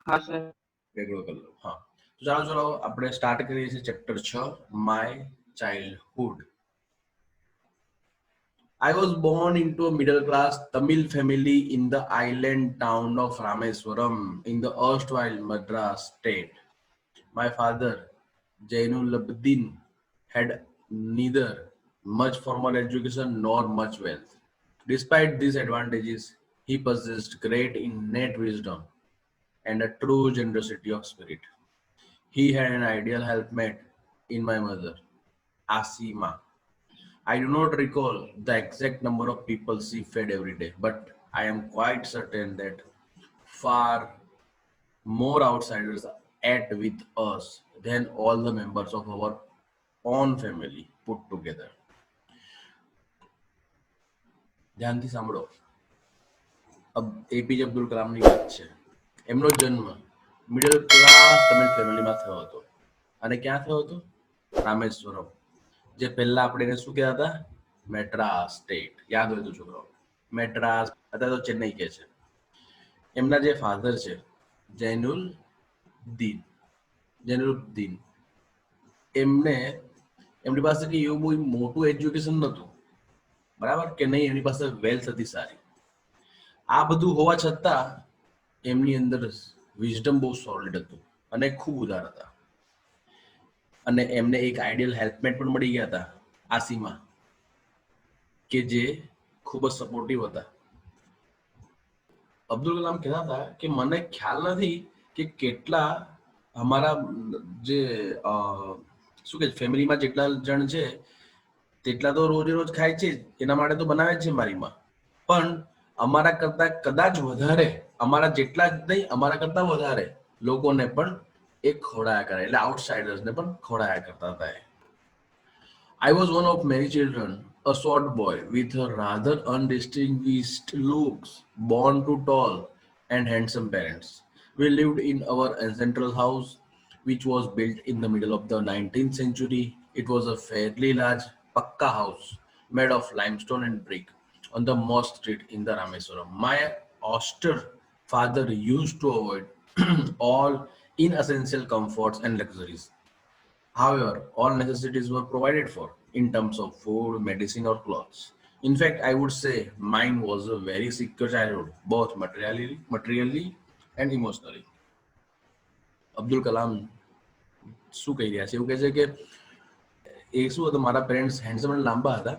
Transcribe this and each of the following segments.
હા સર. વેગળો કરી લો. હા, તો ચાલો આપણે સ્ટાર્ટ કરીએ છીએ chapter 6, my childhood. I was born into a middle class Tamil family in the island town of Rameswaram in the erstwhile Madras state. My father, Jainul Abdin, had neither much formal education nor much wealth. Despite these advantages, he possessed great innate wisdom and a true generosity of spirit. He had an ideal helpmate in my mother, Asima. I do not recall the exact number of people she fed every day, but I am quite certain that far more outsiders ate with us than all the members of our own family put together. ધ્યાનથી સાંભળો. APJ Abdul કલામની વાત છે. એમનો જન્મ middle class Tamil ફેમિલીમાં થયો હતો. અને ક્યાં થયો હતો? રામેશ્વરમ. જે પહેલા આપણે એને શું કહેતા હતા? મેડ્રાસ સ્ટેટ. યાદ હોય તો છોકરાઓ, મેડ્રાસ, અત્યારે તો ચેન્નઈ કહે છે. એમના જે ફાધર છે જૈનુલ દીન, જૈનુલુદ્દીન, એમને એમની પાસે કે એવું બહુ મોટું એજ્યુકેશન નહોતું, બરાબર કે નહીં, એમની પાસે વેલ્થ હતી સારી. આ બધું હોવા છતાં એમની અંદર વિઝડમ બહુ સોલિડ હતું અને ખૂબ ઉદાર હતા. અને એમને એક આઈડિયલ હેલ્પમેટ પણ મળી ગયા હતા, આસીમા, કે જે ખૂબ જ સપોર્ટિવ હતા. અબ્દુલ કલામ કહેતા હતા કે મને ખ્યાલ નથી કે કેટલા અમારા જે શું કે ફેમિલીમાં જેટલા જણ છે તેટલા તો રોજે રોજ ખાય છે જ, એના માટે તો બનાવે જ છે મારી માં, પણ અમારા કરતા કદાચ વધારે, અમારા જેટલા જ નહીં, અમારા કરતા વધારે લોકોને પણ એ ખવડાયા કરે, એટલે આઉટસાઇડર્સને પણ ખવડાયા કરતા હતા. I was one of many children, a short boy with a rather undistinguished looks, born to tall and handsome parents. We lived in our ancestral house, which was built in the middle of the 19th century. It was a fairly large pakka house made of limestone and brick on the Moss Street in the Rameswaram. My austere father used to avoid all inessential comforts and luxuries. However, all necessities were provided for in terms of food, medicine, or clothes. In fact, I would say mine was a very secure childhood, both materially and emotionally. Abdul Kalam શું કહી રહ્યા છે? એવું કહે છે કે એ શું હતું, મારા પેરેન્ટ્સ હેન્ડસમ અને લાંબા હતા,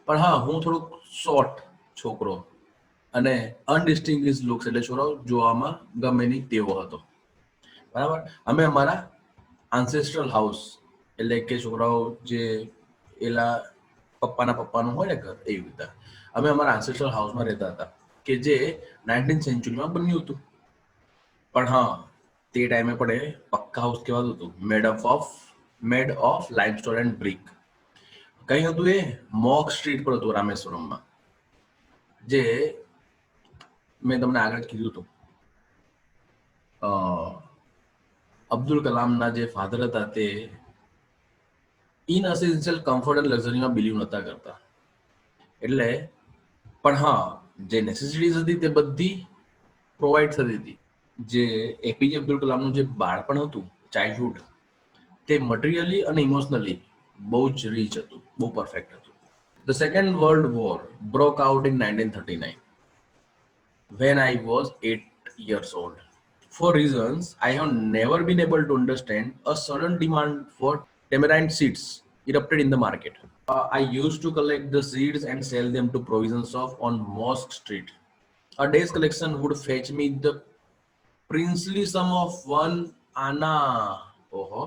પણ હા, હું થોડોક શોર્ટ છોકરો અને અનડિસ્ટિંગ્વિશ લુક્સ, એટલે છોકરાઓ જોવામાં ગમે નહીં તેવો હતો, બરાબર. અમે અમારા આન્સેસ્ટ્રલ હાઉસ, એટલે કે છોકરાઓ જે એલા પપ્પાના પપ્પાનું હોય ને ઘર, એવી રીતે અમે અમારા આન્સેસ્ટ્રલ હાઉસમાં રહેતા હતા, કે જે 19th સેન્ચુરીમાં બન્યું હતું. પણ હા, તે ટાઈમે પણ એ પક્કા હાઉસ કહેવાતું હતું, made of limestone and brick. કઈ હતું એ? મોક સ્ટ્રીટ પર હતું રામેશ્વરમમાં, જે મેં તમને આગળ કીધું હતું. અબ્દુલ કલામના જે ફાધર હતા તે ઇનએસેન્શિયલ કમ્ફર્ટ એન્ડ લક્ઝરીમાં બિલીવ નહોતા કરતા. એટલે પણ હા, જે નેસેસિટીઝ હતી તે બધી પ્રોવાઈડ થતી હતી. જે એપીજે અબ્દુલ કલામનું જે બાળપણ હતું, ચાઇલ્ડહુડ, તે મટીરિયલી અને ઇમોશનલી બહુ જ રીચ હતું, બહુ પરફેક્ટ હતું. The Second World War broke out in 1939 when I was 8 years old. For reasons I have never been able to understand, a sudden demand for tamarind seeds erupted in the market. I used to collect the seeds and sell them to provision shop on Mosque Street. A day's collection would fetch me the princely sum of 1 anna. Oh,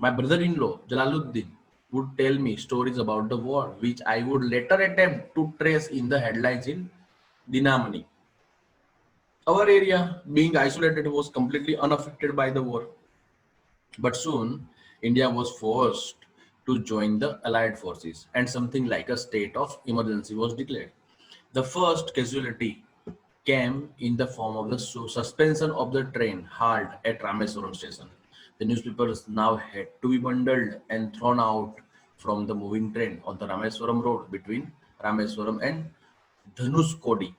my brother-in-law Jalaluddin would tell me stories about the war, which I would later attempt to trace in the headlines in Dinamani. Our area, being isolated, was completely unaffected by the war. But soon, India was forced to join the Allied forces, and something like a state of emergency was declared. The first casualty came in the form of the suspension of the train halt at Rameswaram station. The newspapers now had to be bundled and thrown out from the moving train on the Rameswaram road between Rameswaram and Dhanuskodi.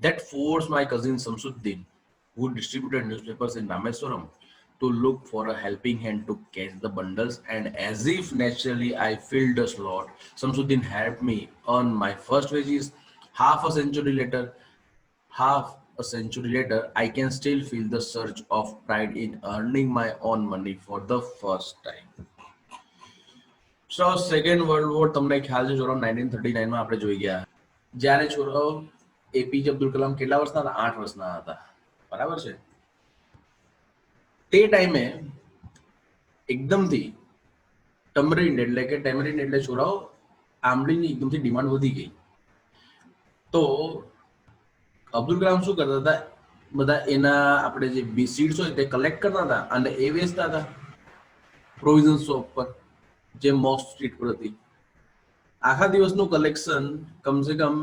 That forced my cousin Samsuddin, who distributed newspapers in Rameswaram to look for a helping hand to catch the bundles, and as if naturally I filled the slot. Samsuddin helped me earn my first wages. Half a century later, I can still feel the surge of pride in earning my own money for the first time. So second world war તમને ખ્યાલ છે છોરો 1939 માં આપણે જોઈ ગયા જ્યારે છોરો APJ Abdul Kalam કેટલા વર્ષના હતા 8 વર્ષના હતા બરાબર છે તે ટાઈમે એકદમથી ટેમરીન એટલે છોરાઓ આંબલીની એકદમથી ડિમાન્ડ વધી ગઈ તો અબ્દુલ કલામ શું કરતા હતા બધા એના આપણે જે સીડ્સ હોય તે કલેક્ટ કરતા હતા અને એ વેચતા હતા પ્રોવિઝન શોપ પર જે મોસ્ટ સ્ટ્રીટ પર હતી આખા દિવસનું કલેક્શન કમસે કમ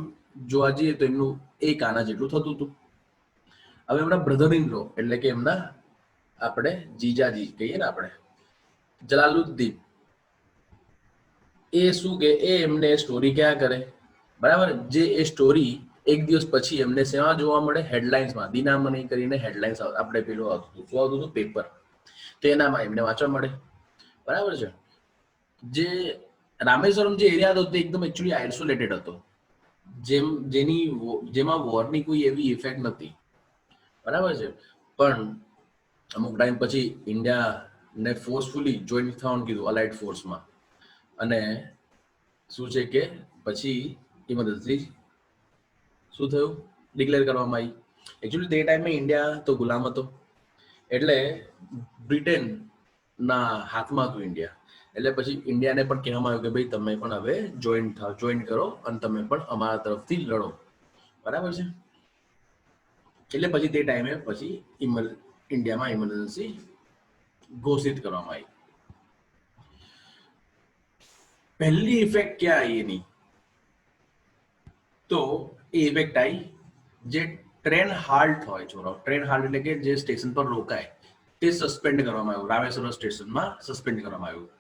જોવા જઈએ તો એમનું એક આના જેટલું થતું હતું હવે એમના બ્રધર ઇન લો એટલે કે એમના આપણે જીજાજી કહીએ ને આપણે જલાલુદ્દીન એ શું કે એ એમને સ્ટોરી ક્યાં કરે બરાબર જે એ સ્ટોરી એક દિવસ પછી એમને શેમાં જોવા મળે હેડલાઇન્સમાં દિનામની કરીને હેડલાઇન્સ આપણે પેલું આવતું હતું શું આવતું હતું પેપર તો એનામાં એમને વાંચવા મળે બરાબર છે જે રામેશ્વરમ જે એરિયા હતો તે એકદમ એકચ્યુઅલી આઇસોલેટેડ હતો જેમાં વોરની કોઈ એવી ઇફેક્ટ નથી બરાબર છે પણ અમુક ટાઈમ પછી ઇન્ડિયાને ફોર્સફુલી જોઈન થવાનું કીધું અલાઇડ ફોર્સમાં અને શું છે કે પછી ઇમરજન્સી શું થયું ડિક્લેર કરવામાં આવી એકચ્યુઅલી તે ટાઈમે ઇન્ડિયા તો ગુલામ હતો એટલે બ્રિટેનના હાથમાં હતું ઇન્ડિયા એટલે પછી ઇન્ડિયાને પણ કહેવામાં આવ્યું કે ભાઈ તમે પણ હવે જોઈન કરો અને તમે પણ અમારા તરફથી લડો બરાબર છે એટલે પછી તે ટાઈમે પછી ઇન્ડિયામાં ઇમરજન્સી ઘોષિત કરવામાં આવી પહેલી ઇફેક્ટ ક્યાં આવી એની તો એ ઇફેક્ટ આવી જે ટ્રેન હાલ્ટ હોય છોરાઓ ટ્રેન હાલ્ટ એટલે કે જે સ્ટેશન પર રોકાય તે સસ્પેન્ડ કરવામાં આવ્યું રામેશ્વરમ સ્ટેશનમાં સસ્પેન્ડ કરવામાં આવ્યું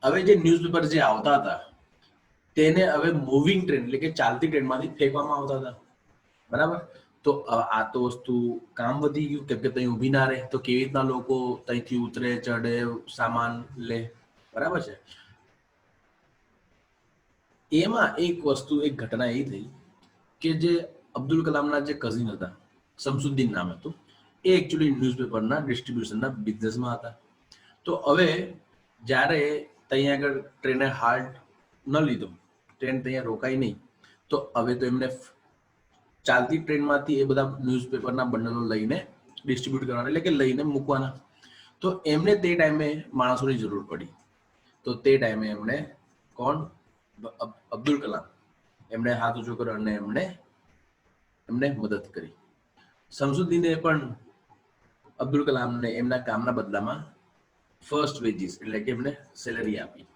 હવે જે ન્યૂઝપેપર જે આવતા હતા તેને હવે મૂવિંગ ટ્રેન એટલે કે ચાલતી ટ્રેનમાંથી ફેંકવામાં આવતા હતા બરાબર તો આ તો વસ્તુ કામ વધી ગયું કેમ કે ત્યાં ઊભી ના રહે તો કેવી રીતના લોકો ત્યાંથી ઉતરે ચડે સામાન લે બરાબર છે એમાં એક વસ્તુ એક ઘટના એ થઈ કે જે અબ્દુલ કલામના જે કઝિન હતા શમસુદ્દીન નામ હતું એ એકચ્યુઅલી ન્યૂઝપેપરના ડિસ્ટ્રીબ્યુશનના બિઝનેસમાં હતા તો હવે જ્યારે ત્યાં આગળ ટ્રેને હાલ્ટ ન લીધો ટ્રેન ત્યાં રોકાઈ નહીં તો હવે તો એમને ચાલતી ટ્રેનમાંથી એ બધા ન્યૂઝપેપરના બંડલો લઈને ડિસ્ટ્રીબ્યુટ કરવાના એટલે કે લઈને મૂકવાના તો એમને તે ટાઈમે માણસોની જરૂર પડી તો તે ટાઈમે એમણે કોણ અબ્દુલ કલામ એમણે હાથ ઊંચો કર્યો અને એમને મદદ કરી શમસુદ્દીને પણ અબ્દુલ કલામને એમના કામના બદલામાં ફર્સ્ટ વેજીસ એટલે કે એમને સેલરી આપી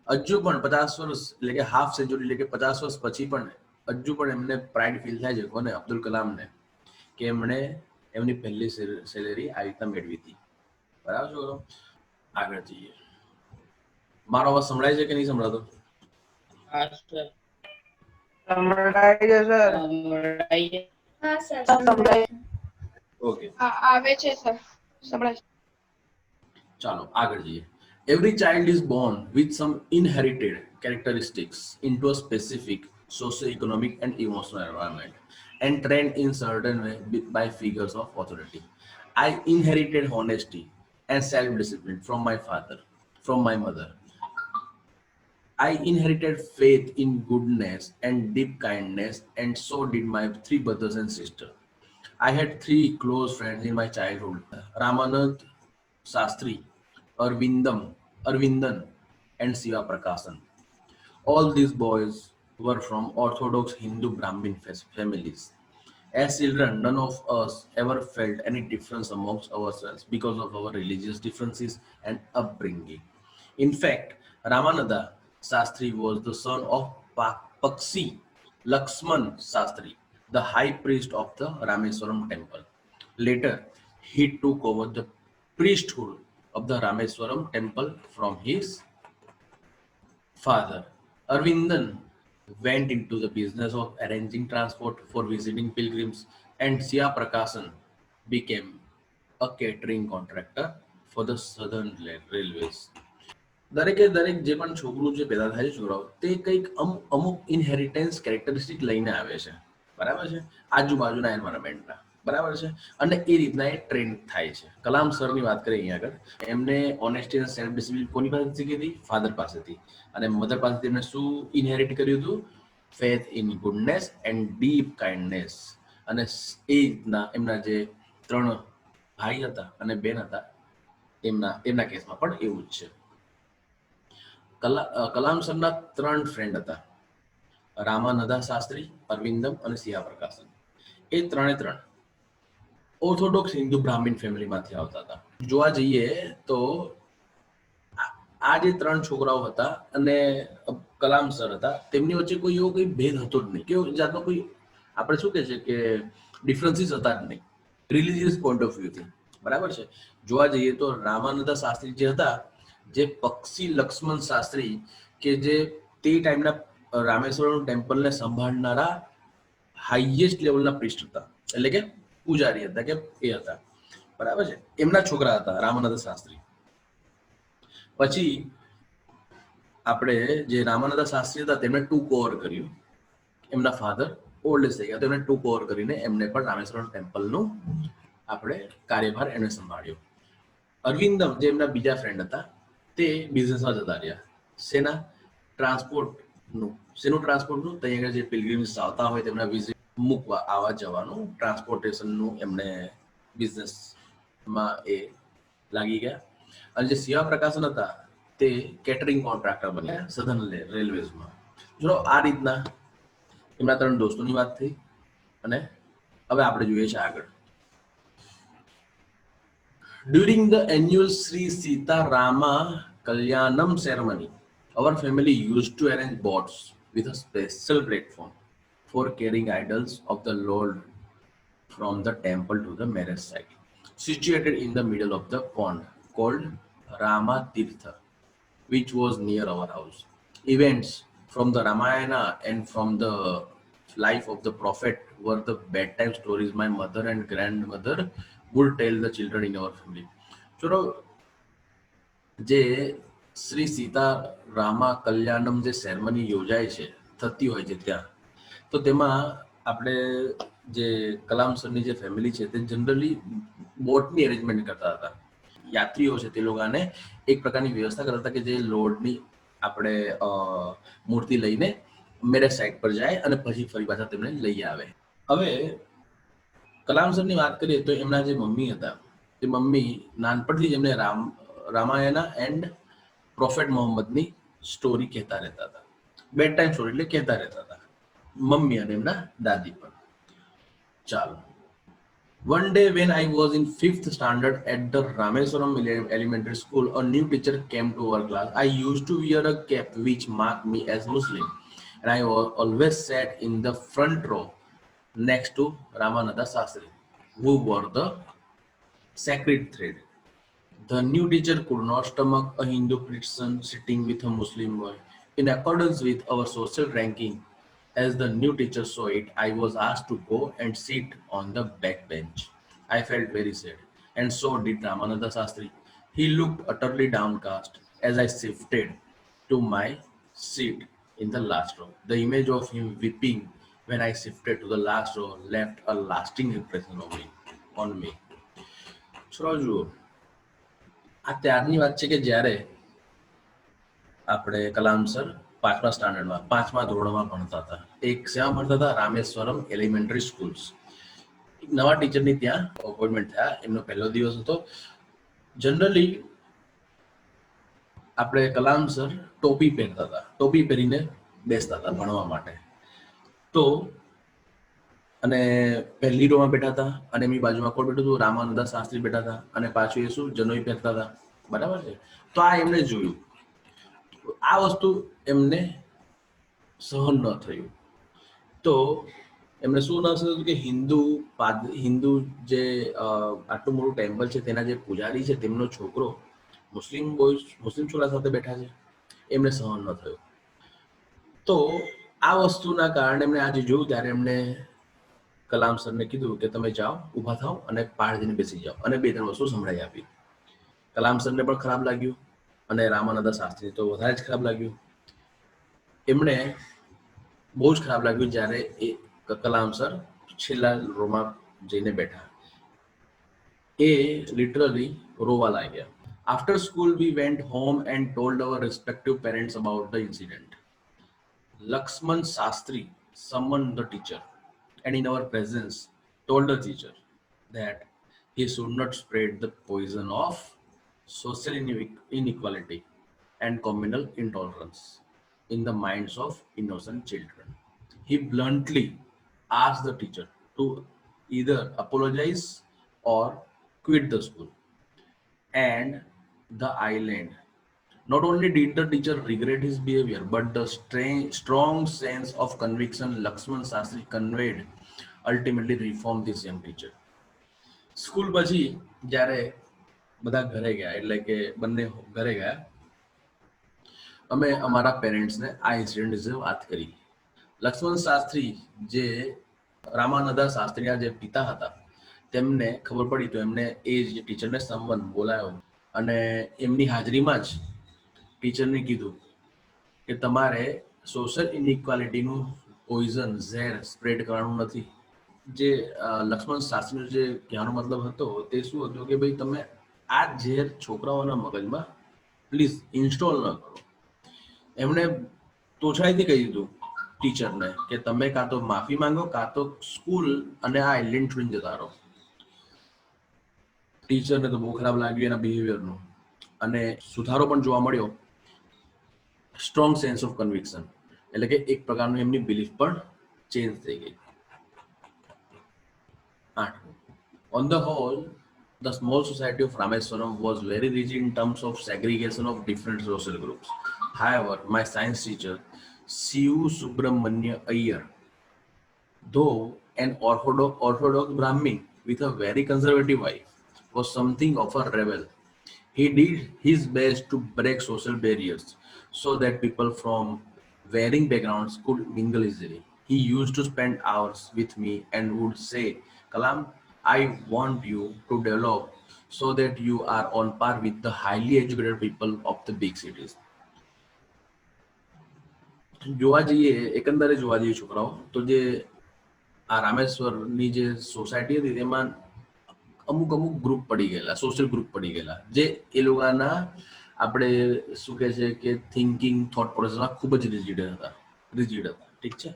હજુ પણ 50 વર્ષ એટલે કે હાફ સેન્ચુરી એટલે કે 50 વર્ષ પછી પણ હજુ પણ એમને પ્રાઇડ ફીલ થાય છે કોને અબ્દુલ કલામને કે એમણે એમની પહેલી સેલેરી આવી રીતના મેળવી હતી બરાબર છો આગળ જઈએ મારો અવાજ સંભળાય છે કે નહીં સંભળાતો ઓકે આવે છે સર સંભળાય ચાલો આગળ જઈએ every child is born with some inherited characteristics into a specific socio-economic and emotional environment and trained in certain way by figures of authority. I inherited honesty and self-discipline from my father, from my mother. I inherited faith in goodness and deep kindness, and so did my 3 brothers and sisters. I had 3 close friends in my childhood: Ramanand Sastri, Arvindan, and Siva Prakasan. All these boys were from Orthodox Hindu Brahmin families. As children, none of us ever felt any difference amongst ourselves because of our religious differences and upbringing. In fact, Ramananda Sastri was the son of Paksi Laxman Sastri, the high priest of the Rameswaram temple. Later, he took over the priesthood of the Rameswaram temple from his father. Arvindan went into the business of arranging transport for visiting pilgrims, and Siya Prakasan became a catering contractor for the Southern Railways. દરેકે દરેક જે પણ છોકરું જે પેદા થાય છે છોકરાઓ તે કંઈક અમુક ઇનહેરિટન્સ કેરેક્ટરિસ્ટિક લઈને આવે છે, બરાબર છે, આજુબાજુના એન્વાયરમેન્ટના, બરાબર છે, અને એ રીતના એ ટ્રેન થાય છે. કલામ સરની વાત કરીએ અહીંયા આગળ, એમને ઓનેસ્ટી અને સેલ્ફ ડિસિપ્લિન કોની પાસેથી શીખી હતી? ફાધર પાસેથી. અને મધર પાસેથી એમને શું ઇનહેરિટ કર્યું હતું? Faith in goodness and deep kindness. અને એ રીતના એમના જે 3 ભાઈ હતા અને બેન હતા એમના કેસમાં પણ એવું જ છે. કલામ સરના 3 ફ્રેન્ડ હતા, રામાનંદા શાસ્ત્રી, અરવિંદમ અને સિયા પ્રકાશન. એ 3 ઓર્થોડોક્સ હિન્દુ બ્રાહ્મણ ફેમિલીમાંથી આવતા હતા. જોવા જઈએ તો આ જે 3 છોકરાઓ હતા અને કલામ સર હતા, તેમની વચ્ચે કોઈ એવો કોઈ ભેદ હતો જ નહીં, કે જાતનો કોઈ આપણે શું કહે છે કે ડિફરન્સીસ હતા જ નહીં રિલિજિયસ પોઈન્ટ ઓફ વ્યૂથી, બરાબર છે. જોવા જઈએ તો રામાનંદા શાસ્ત્રી જે હતા, જે પક્ષી લક્ષ્મણ શાસ્ત્રી, કે જે તે ટાઈમના રામેશ્વરમ ટેમ્પલને સંભાળનારા હાઈએસ્ટ લેવલના પ્રિસ્ટ હતા, એટલે કે પૂજારી હતા, કે એ હતા, બરાબર છે. એમના છોકરા હતા રામાનંદ શાસ્ત્રી. પછી આપણે જે રામાનંદ શાસ્ત્રી હતા તેમને ટુક ઓવર કર્યું. એમના ફાધર ઓલ્ડ એજ થઈ ગયા, તો એમને ટુક ઓવર કરીને એમને પણ રામેશ્વરમ ટેમ્પલનું આપણે કાર્યભાર એમને સંભાળ્યો. અરવિંદમ જે એમના બીજા ફ્રેન્ડ હતા તે બિઝનેસમાં જતા રહ્યા. શેનું ટ્રાન્સપોર્ટનું? ત્યાં આગળ જે પિલગ્રીમ્સ આવતા હોય તેમના વિઝિટ મૂકવા આવવા જવાનું ટ્રાન્સપોર્ટેશનનું એમને બિઝનેસમાં એ લાગી ગયા. અને જે સિયા પ્રકાશન હતા તે કેટરિંગ કોન્ટ્રાક્ટર બન્યા સધર્ન રેલવેઝમાં. જો આ રીતના એમના 3 દોસ્તોની વાત થઈ. અને હવે આપણે જોઈએ છે આગળ. During the annual Sri Sita Rama Kalyanam ceremony, our family used to arrange boats with a special platform for carrying idols of the Lord from the temple to the marriage site, situated in the middle of the pond called Rama Tirtha, which was near our house. Events from the Ramayana and from the life of the prophet were the bedtime stories my mother and grandmother would tell the children in our family. ચલો, જે શ્રી સીતા રામા કલ્યાણમ જે ceremony યોજાય છે, થતી હોય છે ત્યાં, તો તેમાં આપણે જે કલામ સરની જે ફેમિલી છે તે જનરલી બોટની એરેન્જમેન્ટ કરતા હતા. યાત્રીઓ છે તે લોકોને એક પ્રકારની વ્યવસ્થા કરતા હતા કે જે લોર્ડની આપણે મૂર્તિ લઈને મેરેજ સાઇટ પર જાય અને પછી ફરી પાછા તેમને લઈ આવે. હવે કલામ સરની વાત કરીએ તો એમના જે મમ્મી હતા, તે મમ્મી નાનપણથી જ એમને રામાયણા એન્ડ પ્રોફેટ મોહમ્મદની સ્ટોરી કહેતા રહેતા હતા. બેડ ટાઈમ સ્ટોરી એટલે કહેતા રહેતા હતા, મમ્મી અને એમના દાદી પણ. ચાલો. One day when I was in 5th standard at the Rameswaram Elementary School, a new teacher came to our class. I used to wear a cap which marked me as Muslim, and I always sat in the front row next to Ramananda Shastri, who wore the sacred thread. The new teacher could not stomach a Hindu Christian sitting with a Muslim boy. In accordance with our social ranking, as the new teacher saw it, I was asked to go and sit on the back bench. I felt very sad, and so did Ramananda Shastri. He looked utterly downcast as I shifted to my seat in the last row. The image of him weeping when I shifted to the last row left a lasting impression on me. જુઓ, આ ત્યારની વાત છે કે જ્યારે આપણે Kalam sir 5મા સ્ટાન્ડર્ડમાં 5મા ધોરણમાં ભણતા હતા. એક શેમાં ભણતા હતા? Rameswaram elementary schools. એક નવા ટીચરની ત્યાં અપોઇન્ટમેન્ટ થયા. એમનો પહેલો દિવસ હતો. જનરલી આપણે કલામ સર ટોપી પહેરતા હતા, ટોપી પહેરીને બેસતા હતા ભણવા માટે. તો અને પહેલી રોમાં બેઠા હતા અને એમની બાજુમાં કોણ બેઠું હતું? રામાનંદા શાસ્ત્રી બેઠા હતા અને પાછું એ શું જનોઈ પહેરતા હતા, બરાબર છે. તો આ એમને જોયું, આ વસ્તુ એમને સહન ન થયું. તો એમને શું ન થયું કે હિન્દુ જે આટલું મોટું ટેમ્પલ છે તેના જે પૂજારી છે તેમનો છોકરો મુસ્લિમ છોકરા સાથે બેઠા છે, એમને સહન ન થયું. તો આ વસ્તુના કારણે એમને આજે જોયું ત્યારે એમને કલામ સરને કીધું કે તમે જાઓ, ઊભા થાઓ અને પાઠ જઈને બેસી જાઓ, અને 2-3 વસ્તુ સંભળાઈ આપી. કલામ સરને પણ ખરાબ લાગ્યું અને રામાનંદ શાસ્ત્રી તો વધારે જ ખરાબ લાગ્યું. એમણે બહુ જ ખરાબ લાગ્યું જ્યારે એ કલામ સર છેલ્લા રોમાં જઈને બેઠા. એ લિટરલી રોવા લાગ્યા. After school, we went home and told our respective parents about the incident. Lakshman Sastri summoned the teacher and in our presence told the teacher that he should not spread the poison of social inequality and communal intolerance in the minds of innocent children. He bluntly asked the teacher to either apologize or quit the school and the island. Not only did the teacher regret his behavior, but the strong sense of conviction Lakshman Sastri conveyed ultimately reformed this young teacher. School પછી જ્યારે બધા ઘરે ગયા, એટલે કે બંને ઘરે ગયા, અમે અમારા પેરેન્ટ્સને આ ઇન્સિડન્ટ વિશે વાત કરી. લક્ષ્મણ શાસ્ત્રી જે રામાનંદા શાસ્ત્રીના જે પિતા હતા તેમને ખબર પડી તો એમને એ જે ટીચરને સંબંધ બોલાયો અને એમની હાજરીમાં જ ટીચરને કીધું કે તમારે સોશિયલ ઇનઇક્વાલિટીનું પોઈઝન ઝેર સ્પ્રેડ કરવાનું નથી. જે લક્ષ્મણ શાસ્ત્રીનો જે કહેવાનો મતલબ હતો તે શું હતો કે ભાઈ તમે આ ઝેર છોકરાઓના મગજમાં પ્લીઝ ઇન્સ્ટોલ ન કરો. એમણે તોછડાઈથી કહી દીધું ટીચરને કે તમે કાં તો માફી માંગો કાં તો સ્કૂલ અને આ આઇલેન્ડ છોડીને જતા રહો. ટીચરને તો બહુ ખરાબ લાગ્યું એના બિહેવિયરનું, અને સુધારો પણ જોવા મળ્યો. સ્ટ્રોંગ સેન્સ ઓફ કન્વિક્શન, એટલે કે એક પ્રકારનું એમની બિલીફ પણ ચેન્જ થઈ ગઈ. 8. On the whole, the small society of Rameswaram was very rigid in terms of segregation of different social groups. However, my science teacher, Sivu Subramanya Iyer, though an orthodox Brahmin with a very conservative wife, was something of a rebel. He did his best to break social barriers so that people from varying backgrounds could mingle easily. He used to spend hours with me and would say, Kalam, I want you to develop so that you are on par with the highly educated people of the big cities. જોવા જઈએ, એકંદરે જોવા જઈએ છોકરાઓ તો જે આ રામેશ્વરની જે સોસાયટી હતી તેમાં અમુક ગ્રુપ પડી ગયેલા, સોશિયલ ગ્રુપ પડી ગયેલા, જે એ લોકોના આપણે શું કહે છે કે થિંકિંગ થોટ પ્રોસેસમાં ખૂબ જ રિજિડ હતા. ઠીક છે.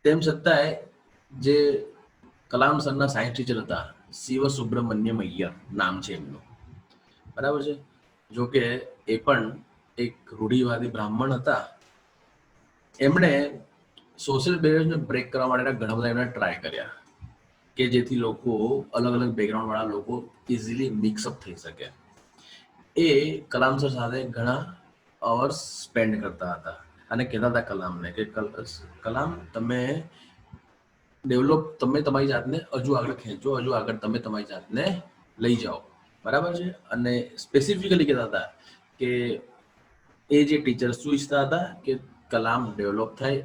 તેમ છતાંય જે કલામ સરના સાયન્સ ટીચર હતા, શિવ સુબ્રમણ્યમ અય્યર નામ છે એમનું, બરાબર છે. જો કે એ પણ એક રૂઢિવાદી બ્રાહ્મણ હતા. એમણે સોશિયલ બેરિયર્સને બ્રેક કરવા માટેના ઘણા બધા એમણે ટ્રાય કર્યા કે જેથી લોકો અલગ અલગ બેકગ્રાઉન્ડ વાળા લોકો ઇઝીલી મિક્સઅપ થઈ શકે. એ કલામ સર સાથે ઘણા અવર્સ સ્પેન્ડ કરતા હતા અને કહેતા હતા કલામને કે કલામ તમે ડેવલપ, તમે તમારી જાતને હજુ આગળ ખેંચો, હજુ આગળ તમે તમારી જાતને લઈ જાઓ, બરાબર છે. અને સ્પેસિફિકલી કહેતા હતા કે એ જે ટીચર શું ઈચ્છતા હતા કે કલામ ડેવલપ થાય,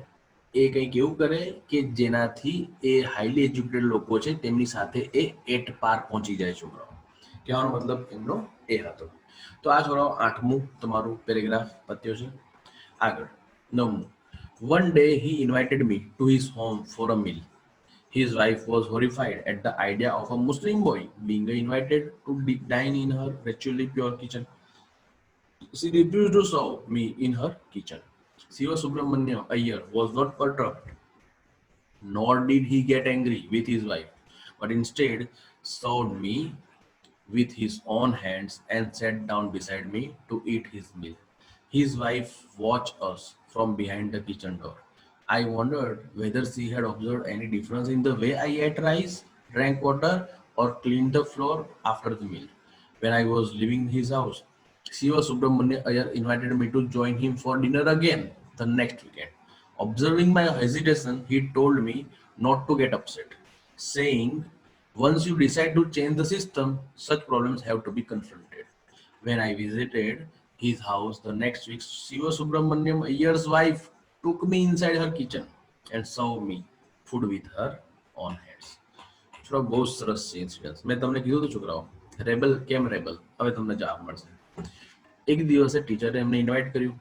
એ કંઈક એવું કરે કે જેનાથી એ હાઈલી એજ્યુકેટેડ લોકો છે તેમની સાથે એ એટ પાર પહોંચી જાય છોકરાઓ. કહેવાનો મતલબ એમનો એ હતો. તો આ છોકરાઓ 8મું તમારું પેરેગ્રાફ પત્યો છે. આગળ 9મું. One day he invited me to his home for a meal. His wife was horrified at the idea of a Muslim boy being invited to dine in her ritually pure kitchen. She refused to serve me in her kitchen. Siva Subramanya Iyer was not perturbed, nor did he get angry with his wife, but instead served me with his own hands and sat down beside me to eat his meal. His wife watched us from behind the kitchen door. I wondered whether she had observed any difference in the way I ate rice, drank water, or cleaned the floor after the meal. When I was leaving his house, Siva Subramanya Iyer invited me to join him for dinner again the next weekend. Observing my hesitation, he told me not to get upset, saying, once you decide to change the system, such problems have to be confronted. When I visited his house the next week, Siva Subramanyam Iyer's wife took me inside her kitchen and served me food with her on heads. છોકરાઓ બહુ સરસ છે incidence. મેં તમને કીધું હતું છોકરાઓ, rebel કેમ રેબલ, હવે તમને જવાબ મળશે. એક દિવસે ટીચરે એમને ઇન્વાઇટ કર્યું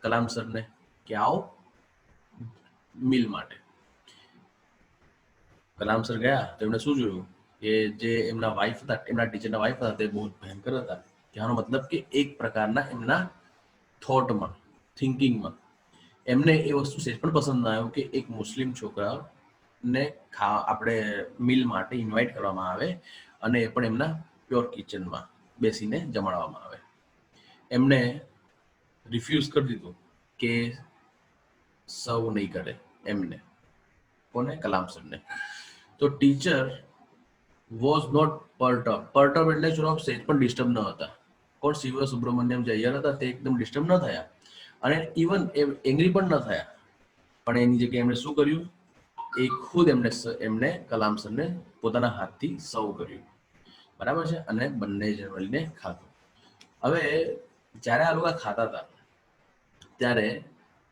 કલામ સરને કે આવો મિલ માટે. કલામ સર ગયા તો એમણે શું જોયું કે જે એમના વાઇફ હતા, એમના ટીચરના વાઇફ હતા, તે બહુ ભયંકર હતા. કહેવાનો મતલબ કે એક પ્રકારના એમના થોટમાં, થિંકિંગમાં એમને એ વસ્તુ સેજ પણ પસંદ ના આવ્યું કે એક મુસ્લિમ છોકરાને આપણે મિલ માટે ઇન્વાઇટ કરવામાં આવે અને એ પણ એમના પ્યોર કિચનમાં બેસીને જમાડવામાં આવે. એમને રિફ્યુઝ કરી દીધું કે સર્વ નહીં કરે એમને. કોને? કલામ સરને. તો teacher was not perturb. Perturb એટલે જો સેજ પણ ડિસ્ટર્બ ન હતા. કોણ? શિવ સુબ્રમણ્યમ જે અય્યર હતા તે એકદમ ડિસ્ટર્બ ન થયા અને ઇવન એ એંગ્રી પણ ન થયા. પણ એની જગ્યાએ એમણે શું કર્યું? એ ખુદ એમને કલામ સરને પોતાના હાથથી સર્વ કર્યું. બરાબર છે? અને બંને જ મળીને ખાધું. હવે જ્યારે આ લોકો ખાતા હતા ત્યારે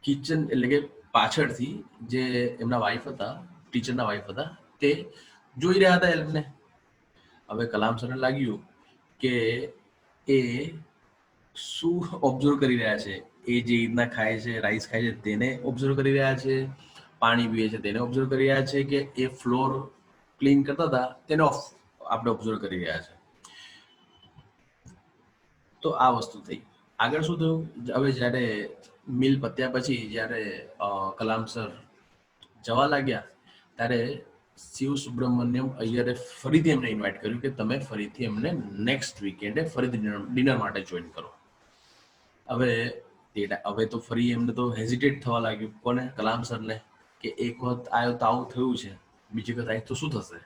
કિચન એટલે કે પાછળથી જે એમના વાઇફ હતા, ટીચરના વાઇફ હતા, તે જોઈ રહ્યા હતા એમને. હવે કલામ સરને લાગ્યું કે એ શું ઓબ્ઝર્વ કરી રહ્યા છે. એ જે રીતના ખાય છે, રાઈસ ખાય છે, તેને ઓબ્ઝર્વ કરી રહ્યા છે, પાણી પીએ છે તેને ઓબ્ઝર્વ કરી રહ્યા છે, કે એ ફ્લોર ક્લીન કરતા હતા તેને આપણે ઓબ્ઝર્વ કરી રહ્યા છે. તો આ વસ્તુ થઈ. આગળ શું થયું? હવે જ્યારે મિલ પત્યા પછી જ્યારે કલામ સર જવા લાગ્યા ત્યારે શિવ સુબ્રમણ્યમ અય્યરે ફરીથી એમને ઇન્વાઇટ કર્યું કે તમે ફરીથી એમને નેક્સ્ટ વીકેન્ડે ફરીથી ડિનર માટે જોઈન કરો. હવે તો ફરી એમને તો હેઝિટેટ થવા લાગ્યું. કોને? કલામ સરને, કે એક વખત આવ્યો તો આવું થયું છે, બીજી વખત આવી તો શું થશે?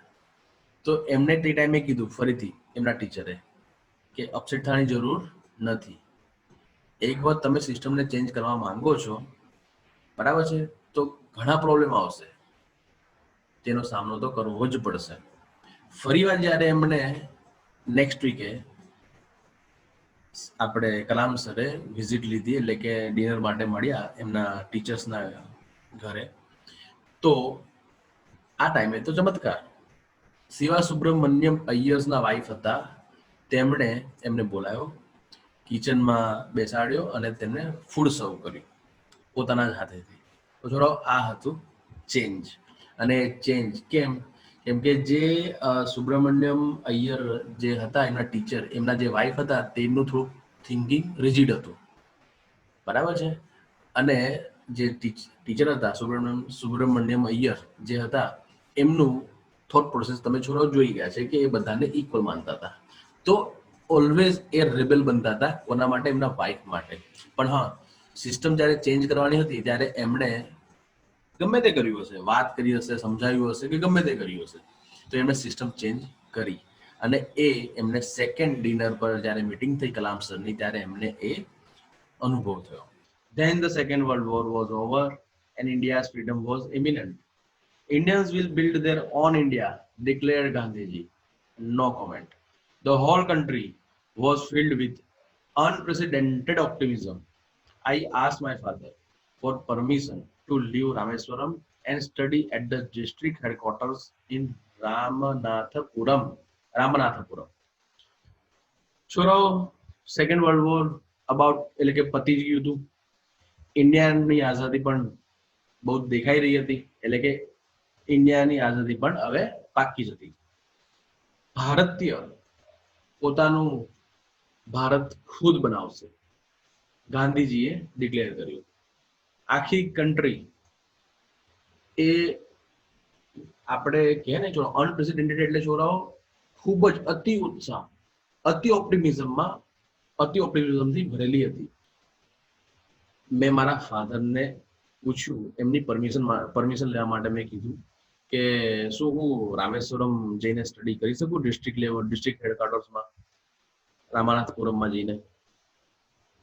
તો એમને તે ટાઈમે કીધું ફરીથી એમના ટીચરે કે અપસેટ થવાની જરૂર નથી. એક વખત તમે સિસ્ટમને ચેન્જ કરવા માંગો છો, બરાબર છે, તો ઘણા પ્રોબ્લેમ આવશે, તેનો સામનો તો કરવો જ પડશે. ફરીવાર જ્યારે એમને નેક્સ્ટ વીકે આપણે કલામ સરે વિઝિટ લીધી, એટલે કે ડિનર માટે મળ્યા એમના ટીચર્સના ઘરે, તો આ ટાઈમે તો ચમત્કાર. શિવા સુબ્રમણ્યમ અય્યર્સના વાઇફ હતા, તેમણે એમને બોલાવ્યો, કિચનમાં બેસાડ્યો અને તેમને ફૂડ સર્વ કર્યું પોતાના જ હાથેથી. તો થોડો આ હતું ચેન્જ. અને ચેન્જ કેમ? કેમ કે જે સુબ્રમણ્યમ અય્યર જે હતા એમના ટીચર, એમના જે વાઇફ હતા, તેમનું થોડુંક થિંકિંગ રિજિડ હતું. બરાબર છે? અને જે ટીચર હતા સુબ્રમણ્યમ અય્યર જે હતા, એમનું થોટ પ્રોસેસ તમે છોડો જોઈ ગયા છે કે એ બધાને ઇક્વલ માનતા હતા. તો ઓલવેઝ એ રેબેલ બનતા હતા. કોના માટે? એમના વાઇફ માટે. પણ હા, સિસ્ટમ જ્યારે ચેન્જ કરવાની હતી ત્યારે એમણે ગમે તે કર્યું હશે, વાત કરી હશે, સમજાવ્યું હશે, કે ગમે તે કર્યું હશે, તો એમણે સિસ્ટમ ચેન્જ કરી. અને એમને સેકન્ડ ડિનર પર જ્યારે મીટિંગ થઈ કલામ સરની, ત્યારે એમને એ અનુભવ થયો. Then the Second World War was over and India's freedom was imminent. Indians will build their own India, declared Gandhiji. No comment. The whole country was filled with unprecedented optimism. I asked my father for permission to leave Rameswaram and study at the district headquarters in Ramanathapuram. Ramanathapuram. છોરાઓ, second world war એટલે કે પતી જ ગયું હતું. ઇન્ડિયાની આઝાદી પણ બહુ દેખાઈ રહી હતી. એટલે કે ઇન્ડિયાની આઝાદી પણ હવે પાકી જ હતી. ભારતીય પોતાનું ભારત ખુદ બનાવશે, ગાંધીજીએ ડિક્લેર કર્યું. આખી કન્ટ્રી એ આપણે કહે ને અનપ્રેસિડેન્ટેડ એટલે છોરાઓ ખૂબ જ અતિ ઉત્સાહ, અતિ ઓપ્ટિમિઝમથી ભરેલી હતી. મેં મારા ફાધરને પૂછ્યું, એમની પરમિશન લેવા માટે મેં કીધું કે શું હું રામેશ્વરમ જઈને સ્ટડી કરી શકું, ડિસ્ટ્રિક્ટ હેડક્વાર્ટર્સમાં રામાનાથપુરમમાં જઈને.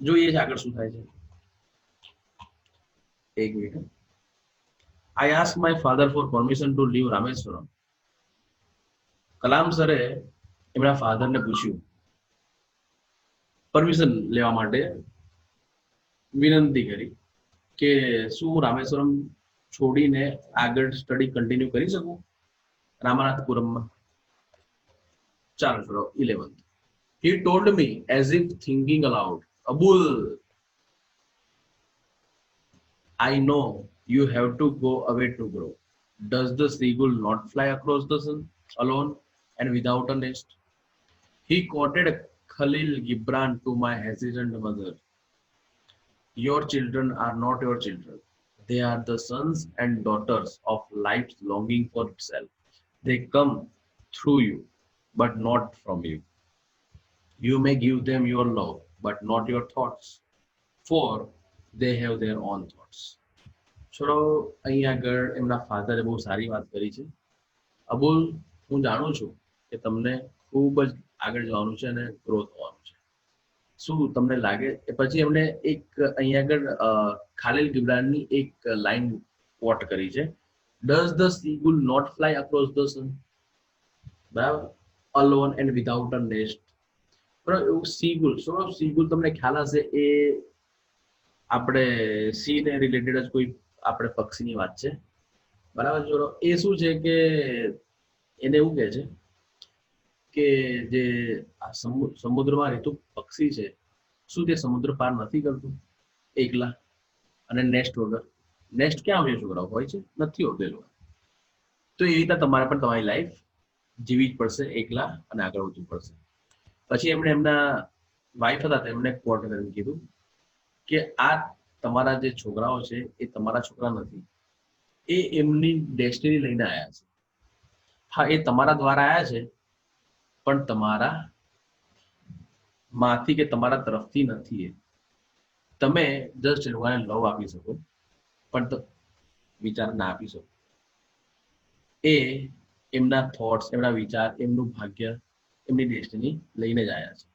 જોઈએ છે આગળ શું થાય છે. એક minute. I asked my father for permission to leave Rameswaram. Kalam સરે એમના ફાધરને પૂછ્યું, પરમિશન લેવા માટે વિનંતી કરી કે શું રામેશ્વરમ છોડીને આગળ સ્ટડી કન્ટિન્યુ કરી શકું. રામનાથપુરમમાં. ચાલો છોડો 11th. He told me as if thinking aloud, Abul, I know you have to go away to grow. Does the seagull not fly across the sun alone and without a nest? He quoted Khalil Gibran to my hesitant mother. Your children are not your children. They are the sons and daughters of life's longing for itself. They come through you, but not from you. You may give them your love, but not your thoughts, for they have their own thoughts. છોડો અહીંયા આગળ એમના ફાધરે બહુ સારી વાત કરી છે. અબુલ, હું જાણું છું કે તમને ખૂબ જ આગળ જવાનું છે અને ગ્રો થવાનું છે. શું તમને લાગે? પછી એમણે એક અહીંયા આગળ ખાલિલ ગિબ્રાનની એક લાઈન કોટ કરી છે, does the seagull not fly across the sun, બરાબર, alone and without a nest. બરાબર, એવું સીગુલ, શું સીગુલ તમને ખ્યાલ હશે એ આપણે સી ને રિલેટેડ જ કોઈ આપણે પક્ષીની વાત છે, બરાબર. જો એ શું છે કે એને એવું કહે છે કે જે આ સમુદ્રમાં રહેતું પક્ષી છે, શું તે સમુદ્ર પાર નથી કરતું એકલા અને નેસ્ટ વગર? નેસ્ટ ક્યાં હોય છોકરાઓ? હોય છે? નથી હોતું એ લોકો. તો એ રીતે તમારે પણ તમારી લાઈફ જીવી જ પડશે એકલા અને આગળ વધવું પડશે. પછી એમણે એમના વાઈફ હતા તેમણે કોર્ટ કરીને કીધું કે આ તમારા જે છોકરાઓ છે એ તમારા છોકરા નથી, એ એમની ડેસ્ટિની લઈને આવ્યા છે. હા, એ તમારા દ્વારા આવ્યા છે, પણ તમારા માંથી કે તમારા તરફથી નથી. એ તમે જસ્ટ એ લોકોને લવ આપી શકો, પણ વિચાર ના આપી શકો. એ એમના થોટ્સ, એમના વિચાર, એમનું ભાગ્ય, એમની ડેસ્ટિની લઈને જ આવ્યા છે.